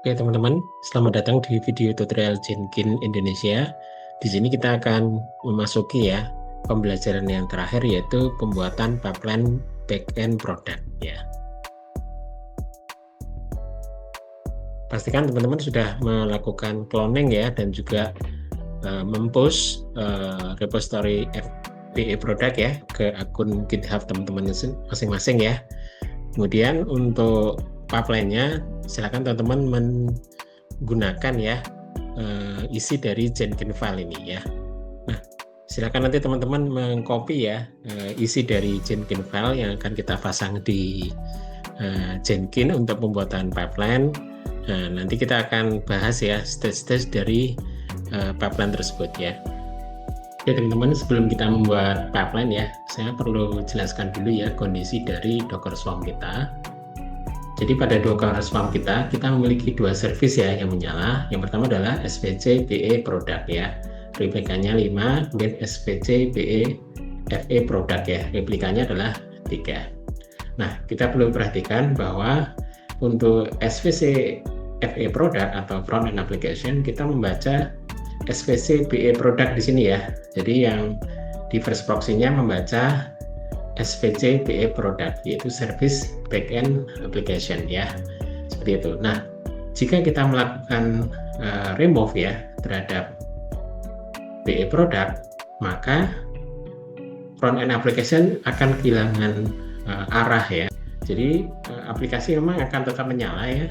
Oke teman-teman, selamat datang di video tutorial Jenkins Indonesia. Di sini kita akan memasuki pembelajaran yang terakhir, yaitu pembuatan pipeline backend product ya. Pastikan teman-teman sudah melakukan cloning ya, dan juga mempost repository FBA product ya ke akun GitHub teman-teman masing-masing ya. Kemudian untuk pipeline-nya silakan teman-teman menggunakan isi dari Jenkins file ini ya. Nah, silakan nanti teman-teman mengcopy isi dari Jenkins file yang akan kita pasang di Jenkins untuk pembuatan pipeline. Nah, nanti kita akan bahas ya stage-stage dari pipeline tersebut ya. Oke teman-teman, sebelum kita membuat pipeline ya, saya perlu jelaskan dulu ya kondisi dari Docker Swarm kita. Jadi pada Docker Swarm kita memiliki dua service ya yang menyala. Yang pertama adalah SVC BE product ya, replikannya 5, kemudian SVC BE FE product ya, replikannya adalah 3. Nah, kita perlu perhatikan bahwa untuk SVC FE product atau front end application, kita membaca SVC BE product di sini ya. Jadi yang di first proxy-nya membaca SVC BE product, yaitu service backend application ya. Seperti itu. Nah, jika kita melakukan remove ya terhadap BE product, maka front end application akan kehilangan arah ya. Jadi aplikasi memang akan tetap menyala ya,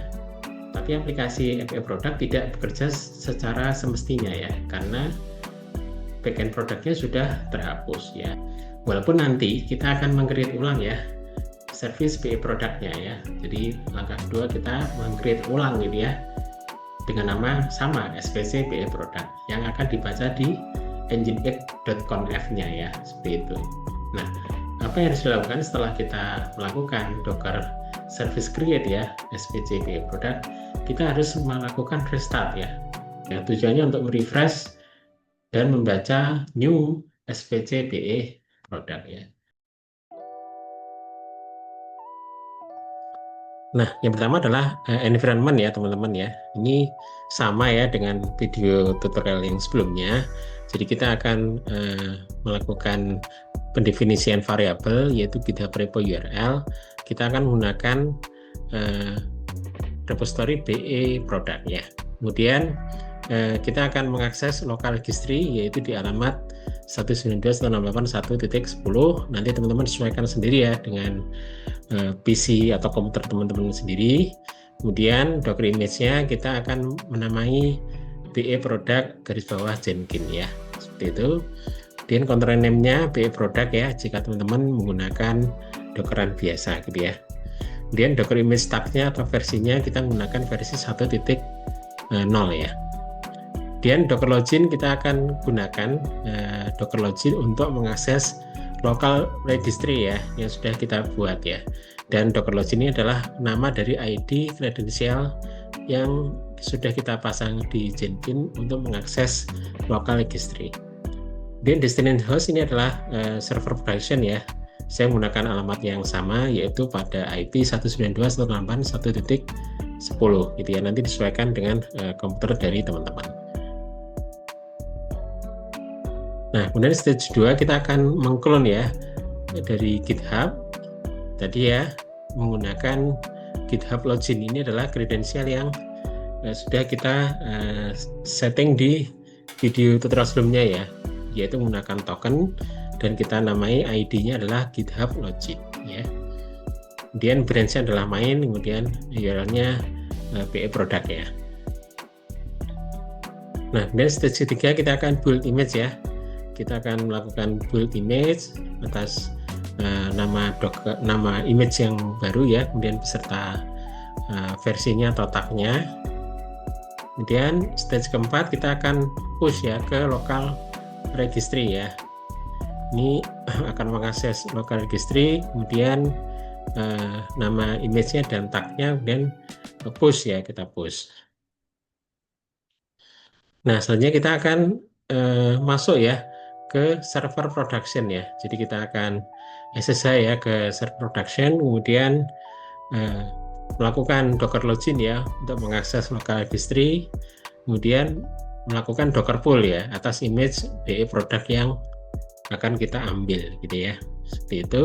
tapi aplikasi FE product tidak bekerja secara semestinya ya, karena backend produknya sudah terhapus ya. Walaupun nanti kita akan meng-create ulang ya service BE produknya ya. Jadi langkah kedua kita meng-create ulang gitu ya, dengan nama sama SVC BE product yang akan dibaca di nginx.conf-nya ya, seperti itu. Nah, apa yang harus dilakukan setelah kita melakukan Docker service create ya SVC BE product? Kita harus melakukan restart ya. Tujuannya untuk merefresh dan membaca new SVC BE product ya. Nah, yang pertama adalah environment ya teman-teman ya. Ini sama ya dengan video tutorial yang sebelumnya. Jadi kita akan melakukan pendefinisian variabel, yaitu GitHub repo URL. Kita akan menggunakan repository BE product ya. Kemudian kita akan mengakses local registry, yaitu di alamat 192.168.1.10. Nanti teman-teman sesuaikan sendiri ya dengan PC atau komputer teman-teman sendiri. Kemudian Docker image-nya kita akan menamai BE product garis bawah Jenkins ya, seperti itu. Kemudian container name-nya BE product ya, jika teman-teman menggunakan Dockeran biasa gitu ya. Kemudian Docker image tag-nya atau versinya kita menggunakan versi 1.0 ya. Kemudian Docker login kita akan gunakan Docker login untuk mengakses local registry ya yang sudah kita buat ya. Dan Docker login ini adalah nama dari ID kredensial yang sudah kita pasang di Jenkins untuk mengakses local registry. Kemudian destination host ini adalah server production ya. Saya menggunakan alamat yang sama, yaitu pada IP 192.168.1.10 gitu ya. Nanti disesuaikan dengan komputer dari teman-teman. Nah, kemudian stage 2 kita akan mengklon ya dari GitHub. Tadi ya, menggunakan GitHub login ini adalah kredensial yang sudah kita setting di video tutorial sebelumnya ya, yaitu menggunakan token dan kita namai ID-nya adalah GitHub login ya. Kemudian branch-nya adalah main, kemudian URL-nya BE product ya. Nah, kemudian stage 3 kita akan build image ya. Kita akan melakukan build image atas nama image yang baru ya, kemudian beserta versinya atau tag-nya. Kemudian stage keempat kita akan push ya ke local registry ya. Ini akan mengakses local registry, kemudian nama image-nya dan tag-nya, kemudian push ya, kita push. Nah, selanjutnya kita akan masuk ya ke server production ya. Jadi kita akan SSH ya ke server production, kemudian melakukan Docker login ya untuk mengakses local registry, kemudian melakukan Docker pull ya atas image BE produk yang akan kita ambil gitu ya. Seperti itu.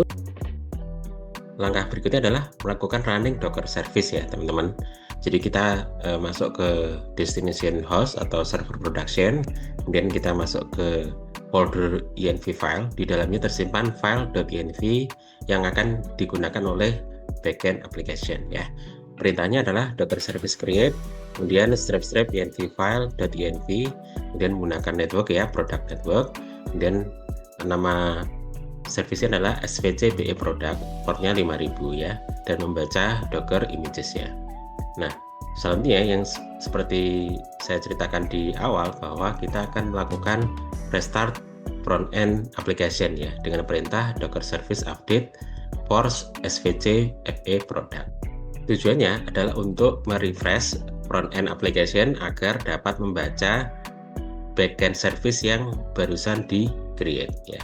Langkah berikutnya adalah melakukan running Docker service ya teman-teman. Jadi kita masuk ke destination host atau server production, kemudian kita masuk ke folder env file, di dalamnya tersimpan file.env yang akan digunakan oleh backend application ya. Perintahnya adalah docker service create, kemudian strap env file.env, kemudian menggunakan network ya, product network, kemudian nama service adalah svc BE product, portnya 5000 ya, dan membaca docker images-nya. Nah, selanjutnya yang seperti saya ceritakan di awal bahwa kita akan melakukan restart front end application ya dengan perintah docker service update force svc FE product. Tujuannya adalah untuk merefresh front end application agar dapat membaca backend service yang barusan di create ya.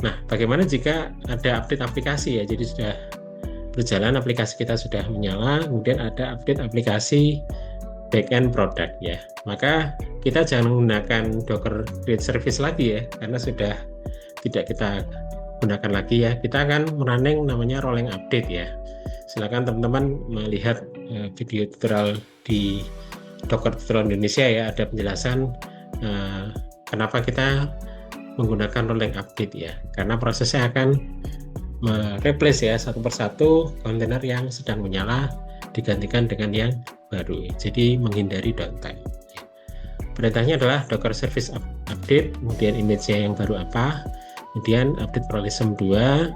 Nah, bagaimana jika ada update aplikasi ya? Jadi sudah berjalan, aplikasi kita sudah menyala, kemudian ada update aplikasi backend product ya. Maka kita jangan menggunakan Docker create service lagi ya, karena sudah tidak kita gunakan lagi ya. Kita akan running namanya rolling update ya. Silakan teman-teman melihat video tutorial di Docker Tutorial Indonesia ya, ada penjelasan kenapa kita menggunakan rolling update ya, karena prosesnya akan mereplace ya satu persatu kontainer yang sedang menyala digantikan dengan yang baru, jadi menghindari downtime. Perintahnya adalah docker service update, kemudian image-nya yang baru apa, kemudian update parallelism 2,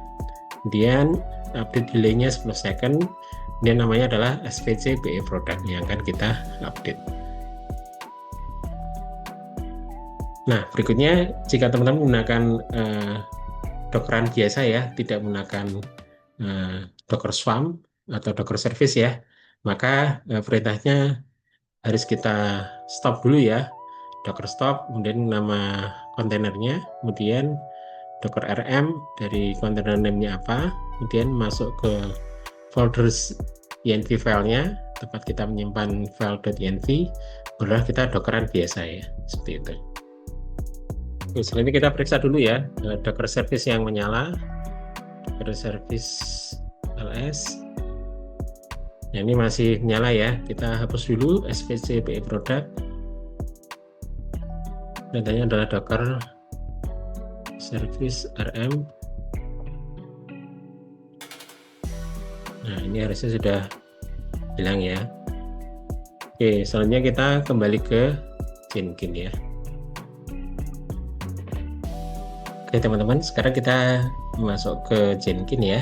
kemudian update delay-nya 10 second, kemudian namanya adalah svc BE product yang akan kita update. Nah, berikutnya jika teman-teman menggunakan Dockeran biasa ya, tidak menggunakan Docker Swarm atau Docker Service ya, maka perintahnya harus kita stop dulu ya, Docker stop, kemudian nama kontainernya, kemudian Docker RM dari kontainer name-nya apa, kemudian masuk ke folders env filenya, tempat kita menyimpan file.env, barulah kita Dockeran biasa ya, seperti itu. Selanjutnya kita periksa dulu ya Docker service yang menyala, Docker service ls. Nah, ini masih menyala ya, kita hapus dulu svc BE product. Datanya adalah Docker service rm. Nah, ini harusnya sudah hilang ya. Oke, selanjutnya kita kembali ke Jenkins ya. Oke teman-teman, sekarang kita masuk ke Jenkins ya.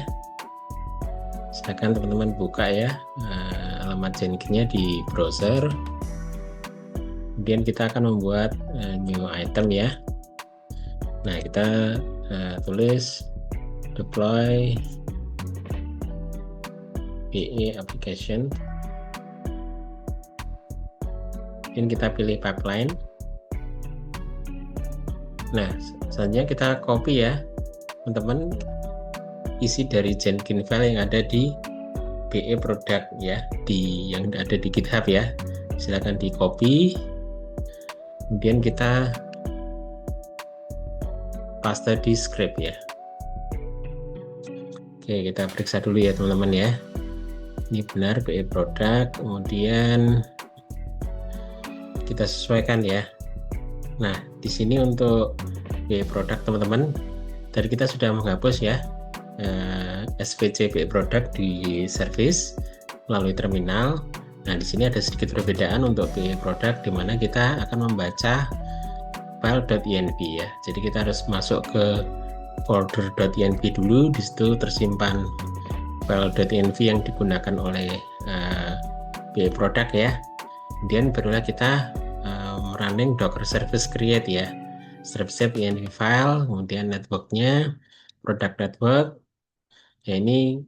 Silakan teman-teman buka ya alamat Jenkins-nya di browser. Kemudian kita akan membuat new item ya. Nah, kita tulis deploy BE application. Kemudian kita pilih pipeline. Nah, selanjutnya kita copy ya teman-teman isi dari Jenkins file yang ada di BE product ya, yang ada di GitHub ya. Silakan di copy, kemudian kita paste di script ya. Oke, kita periksa dulu ya teman-teman ya, ini benar BE product, kemudian kita sesuaikan ya. Nah, di sini untuk BE product teman-teman, tadi kita sudah menghapus ya svc BE product di service melalui terminal. Nah, di sini ada sedikit perbedaan untuk BE product, di mana kita akan membaca file.env ya. Jadi kita harus masuk ke folder.env dulu, di situ tersimpan file.env yang digunakan oleh BE product ya. Kemudian barulah kita running docker service create ya, strap env file, kemudian networknya product network ya. Ini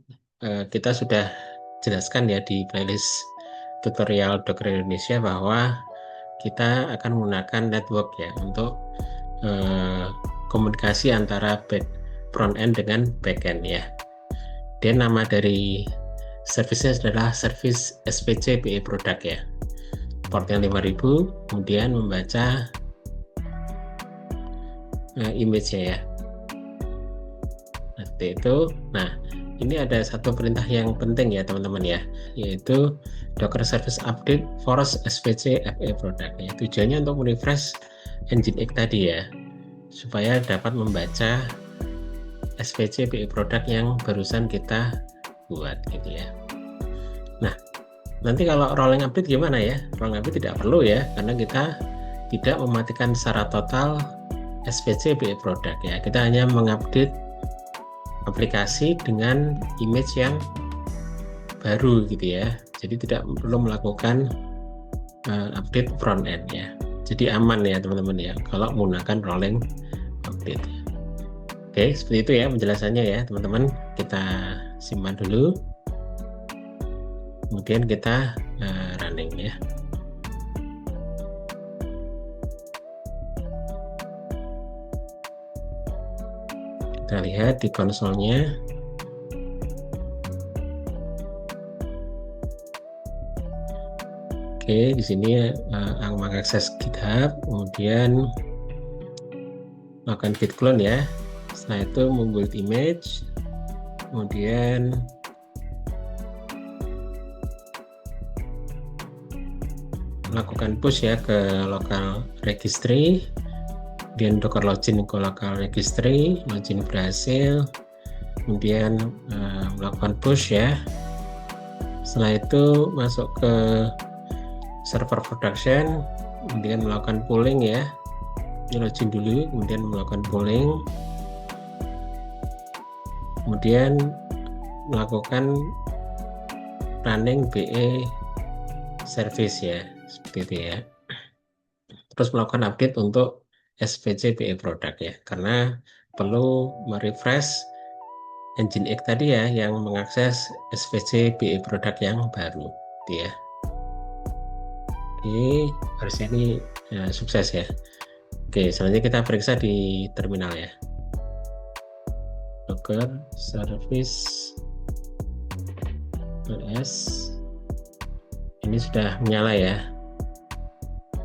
kita sudah jelaskan ya di playlist tutorial Docker Indonesia bahwa kita akan menggunakan network ya untuk komunikasi antara front end dengan back end ya. Dan nama dari Servisnya adalah service SPC BE product ya. Portnya 5000, kemudian membaca image-nya ya. Seperti itu. Nah, ini ada satu perintah yang penting ya teman-teman ya, yaitu Docker Service Update Force SPC FE Product ya. Tujuannya untuk merefresh Nginx tadi ya, supaya dapat membaca SPC BE Product yang barusan kita buat gitu ya. Nah, nanti kalau rolling update gimana ya? Rolling update tidak perlu ya, karena kita tidak mematikan secara total SPC BE Product ya. Kita hanya mengupdate aplikasi dengan image yang baru gitu ya. Jadi tidak perlu melakukan update front end ya. Jadi aman ya teman-teman ya kalau menggunakan rolling update. Oke, seperti itu ya penjelasannya ya teman-teman. Kita simpan dulu. Kemudian kita running ya. Kita lihat di konsolnya. Oke, di sini mengakses GitHub, kemudian melakukan git clone ya. Setelah itu membuat image, kemudian melakukan push ya ke local registry, kemudian docker login ke local registry, login berhasil, kemudian melakukan push ya. Setelah itu masuk ke server production, kemudian melakukan pooling ya. Ini login dulu, kemudian melakukan pooling, kemudian melakukan running BE service ya, seperti itu ya. Terus melakukan update untuk SPC BE product ya, karena perlu merefresh Nginx tadi ya, yang mengakses SPC BE product yang baru gitu ya. Oke, harusnya ini sukses ya. Oke, selanjutnya kita periksa di terminal ya. Docker service ls ini sudah menyala ya.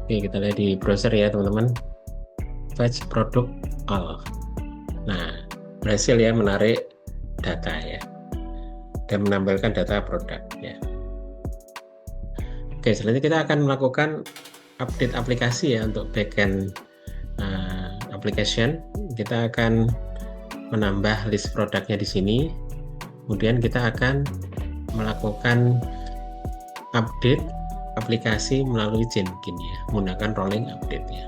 Oke, kita lihat di browser ya teman-teman. Fetch product all. Nah, berhasil ya menarik data ya, dan menampilkan data produk ya. Oke, selanjutnya kita akan melakukan update aplikasi ya untuk backend application. Kita akan menambah list produknya di sini. Kemudian kita akan melakukan update aplikasi melalui Jenkins ya, menggunakan rolling update ya.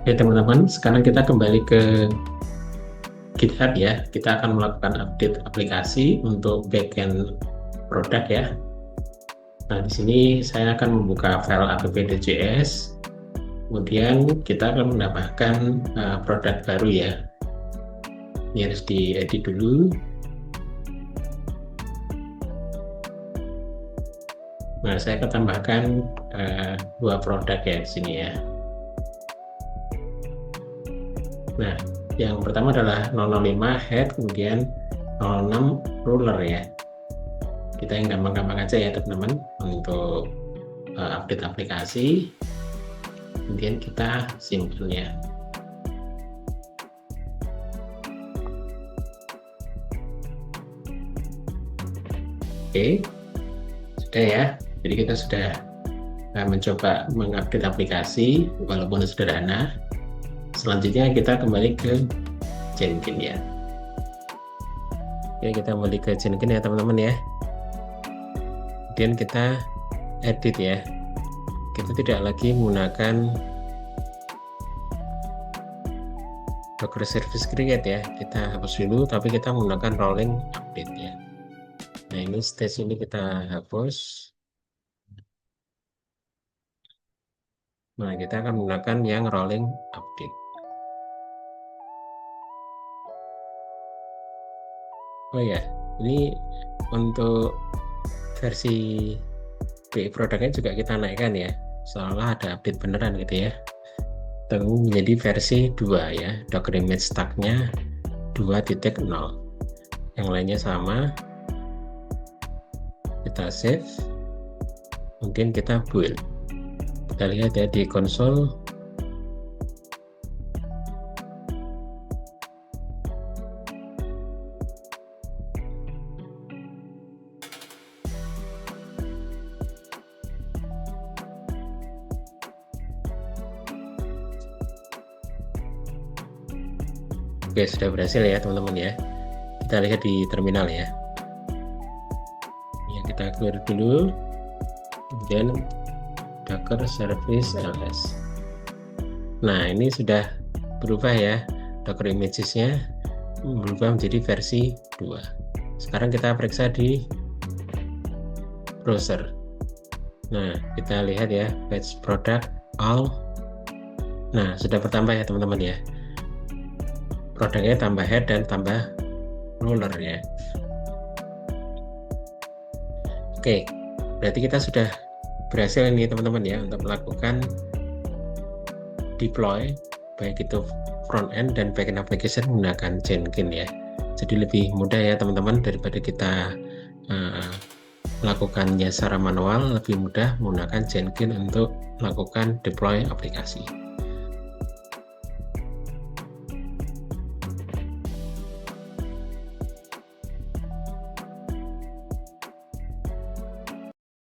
Oke teman-teman, sekarang kita kembali ke GitHub ya. Kita akan melakukan update aplikasi untuk backend produk ya. Nah, di sini saya akan membuka file app.js. Kemudian kita akan menambahkan produk baru ya. Ini harus diedit dulu. Nah, saya akan tambahkan dua produk ya di sini ya. Nah, yang pertama adalah 005 head, kemudian 06 ruler ya. Kita yang gampang-gampang aja ya teman-teman untuk update aplikasi. Kemudian kita simpan ya. Oke, sudah ya. Jadi kita sudah mencoba mengupdate aplikasi walaupun sederhana. Selanjutnya kita kembali ke Jenkins ya. Oke, kita kembali ke Jenkins ya teman-teman ya. Kemudian kita edit ya. Kita tidak lagi menggunakan Docker Service Create ya. Kita hapus dulu, tapi kita menggunakan rolling update ya. Nah, ini stage ini kita hapus. Nah, kita akan menggunakan yang rolling update. Oh ya, ini untuk versi BE produknya juga kita naikkan ya, seolah ada update beneran gitu ya. Tunggu menjadi versi 2 ya, Docker image stack-nya 2.0. Yang lainnya sama. kita save, kemudian kita build. Kita lihat ya di konsol. Oke, sudah berhasil ya teman-teman ya. Kita lihat di terminal ya. Ya, kita clear dulu. Kemudian Docker Service ls. Nah, ini sudah berubah ya. Docker images-nya berubah menjadi versi 2. Sekarang kita periksa di browser. Nah, kita lihat ya, batch product all. Nah, sudah bertambah ya teman-teman ya. Produknya tambah head dan tambah roller ya. Oke, berarti kita sudah berhasil ini teman-teman ya untuk melakukan deploy baik itu front end dan back end application menggunakan Jenkins ya. Jadi lebih mudah ya teman-teman daripada kita melakukannya secara manual, lebih mudah menggunakan Jenkins untuk melakukan deploy aplikasi.